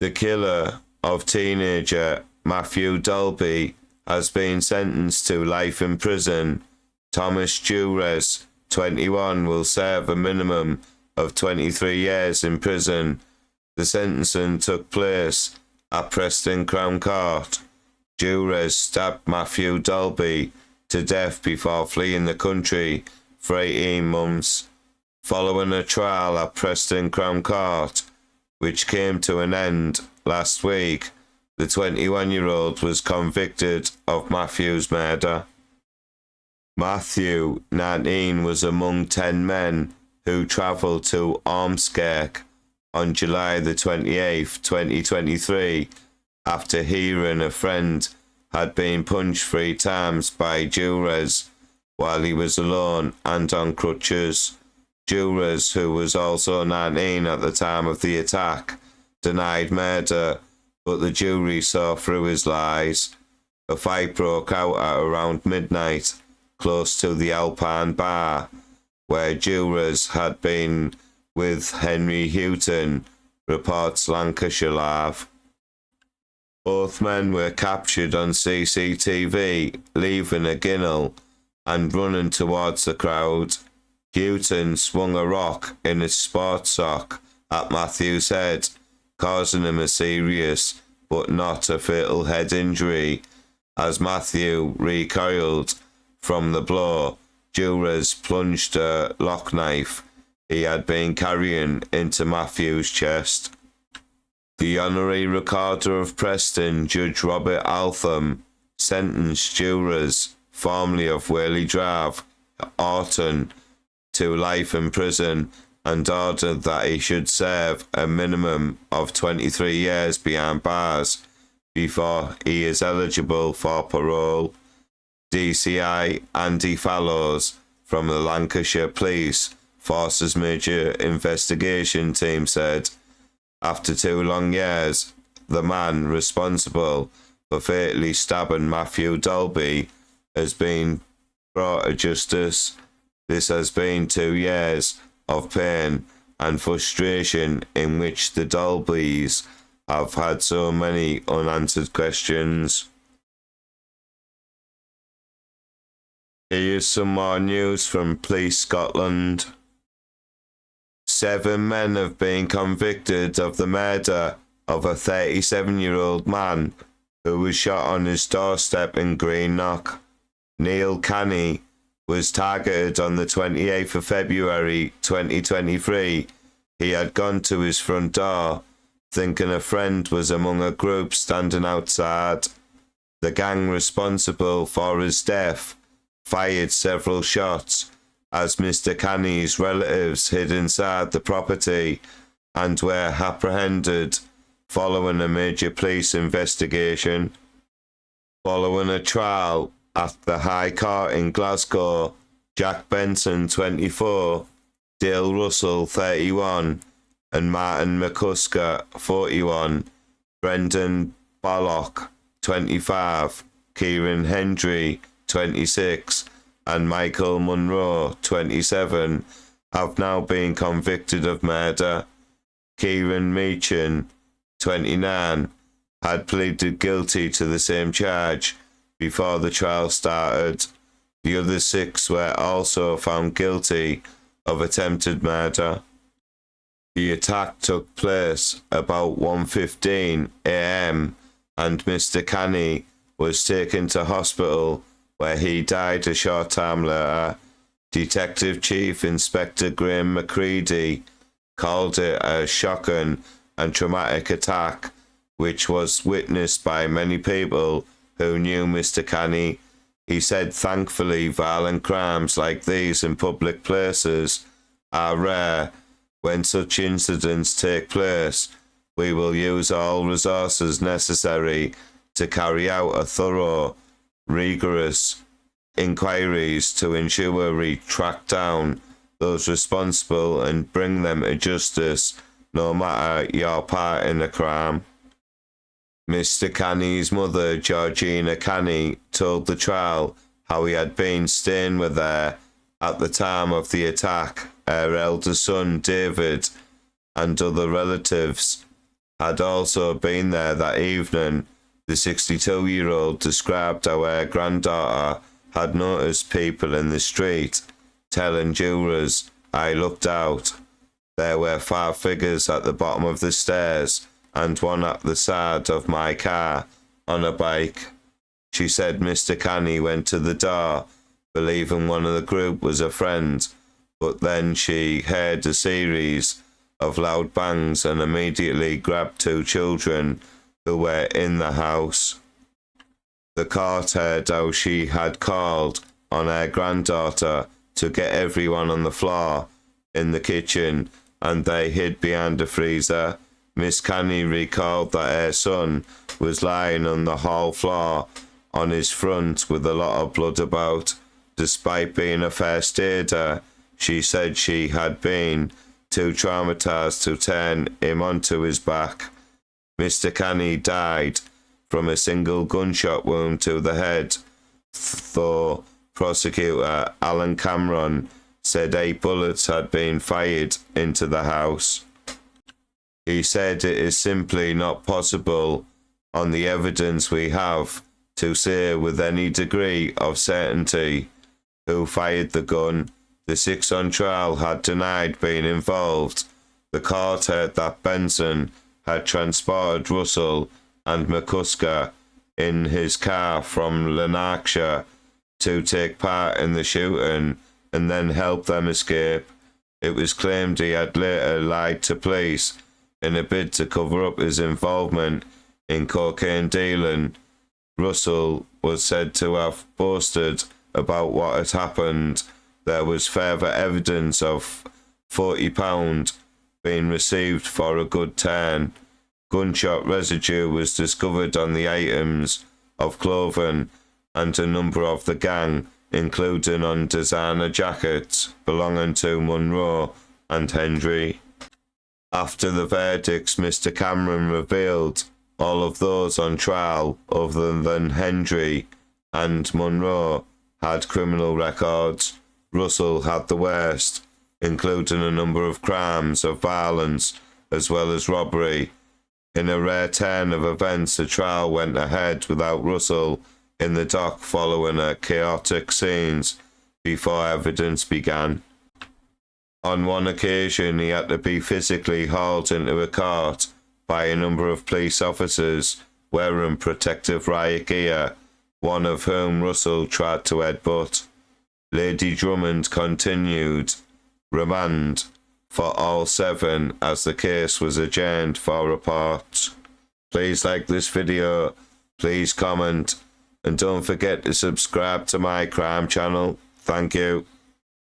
The killer of teenager Matthew Dolby has been sentenced to life in prison. Thomas Dures, 21, will serve a minimum of 23 years in prison. The sentencing took place at Preston Crown Court. Dures stabbed Matthew Dolby to death before fleeing the country for 18 months. Following a trial at Preston Crown Court, which came to an end last week, the 21-year-old was convicted of Matthew's murder. Matthew, 19, was among 10 men who travelled to Ormskirk on July the 28th, 2023, after hearing a friend had been punched 3 times by Dures while he was alone and on crutches. Dures, who was also 19 at the time of the attack, denied murder, but the jury saw through his lies. A fight broke out at around midnight, close to the Alpine Bar, where Dures had been with Henry Houghton, reports Lancashire Live. Both men were captured on CCTV, leaving a ginnel and running towards the crowd. Houghton swung a rock in his sports sock at Matthew's head, causing him a serious but not a fatal head injury. As Matthew recoiled from the blow, Dures plunged a lock knife he had been carrying into Matthew's chest. The Honorary Recorder of Preston, Judge Robert Altham, sentenced Dures, formerly of Whaley Drive, Orton, to life in prison and ordered that he should serve a minimum of 23 years behind bars before he is eligible for parole. DCI Andy Fallows from the Lancashire Police Force's Major Investigation Team said, after 2 long years, the man responsible for fatally stabbing Matthew Dolby has been brought to justice. This has been 2 years of pain and frustration in which the Dolbys have had so many unanswered questions. Here's some more news from Police Scotland. 7 men have been convicted of the murder of a 37-year-old man who was shot on his doorstep in Greenock. Neil Canney was targeted on the 28th of February 2023. He had gone to his front door, thinking a friend was among a group standing outside. The gang responsible for his death fired several shots as Mr. Canney's relatives hid inside the property and were apprehended following a major police investigation. Following a trial at the High Court in Glasgow, Jack Benson, 24, Dale Russell, 31, and Martin McCusker, 41, Brendan Bollock, 25, Kieran Hendry, 26, and Michael Munro, 27, have now been convicted of murder. Kieran Meechan, 29, had pleaded guilty to the same charge before the trial started. The other 6 were also found guilty of attempted murder. The attack took place about 1:15 a.m. and Mr. Canney was taken to hospital where he died a short time later. Detective Chief Inspector Graham McCready called it a shocking and traumatic attack, which was witnessed by many people who knew Mr. Canney. He said, thankfully, violent crimes like these in public places are rare. When such incidents take place, we will use all resources necessary to carry out a thorough, rigorous inquiries to ensure we track down those responsible and bring them to justice, no matter your part in the crime. Mr. Canney's mother, Georgina Canney, told the trial how he had been staying with her at the time of the attack. Her elder son, David, and other relatives had also been there that evening. The 62-year-old described how her granddaughter had noticed people in the street, telling jurors, "I looked out. There were 5 figures at the bottom of the stairs and one at the side of my car on a bike." She said Mr. Canney went to the door, believing one of the group was a friend, but then she heard a series of loud bangs and immediately grabbed 2 children who were in the house. The court heard how she had called on her granddaughter to get everyone on the floor in the kitchen, and they hid behind the freezer. Miss Canney recalled that her son was lying on the hall floor on his front with a lot of blood about. Despite being a first aider, she said she had been too traumatized to turn him onto his back. Mr. Canney died from a single gunshot wound to the head, though prosecutor Alan Cameron said 8 bullets had been fired into the house. He said it is simply not possible, on the evidence we have, to say with any degree of certainty who fired the gun. The 6 on trial had denied being involved. The court heard that Benson had transported Russell and McCusker in his car from Lanarkshire to take part in the shooting and then help them escape. It was claimed he had later lied to police in a bid to cover up his involvement in cocaine dealing. Russell was said to have boasted about what had happened. There was further evidence of £40 being received for a good turn. Gunshot residue was discovered on the items of clothing and a number of the gang, including on designer jackets belonging to Monroe and Hendry. After the verdicts, Mr. Cameron revealed all of those on trial other than Hendry and Monroe had criminal records. Russell had the worst, including a number of crimes of violence as well as robbery. In a rare turn of events, the trial went ahead without Russell in the dock following a chaotic scenes before evidence began. On one occasion, he had to be physically hauled into a cart by a number of police officers wearing protective riot gear, one of whom Russell tried to headbutt. Lady Drummond continued remand for all 7 as the case was adjourned for reports. Please like this video, please comment, and don't forget to subscribe to my crime channel. Thank you.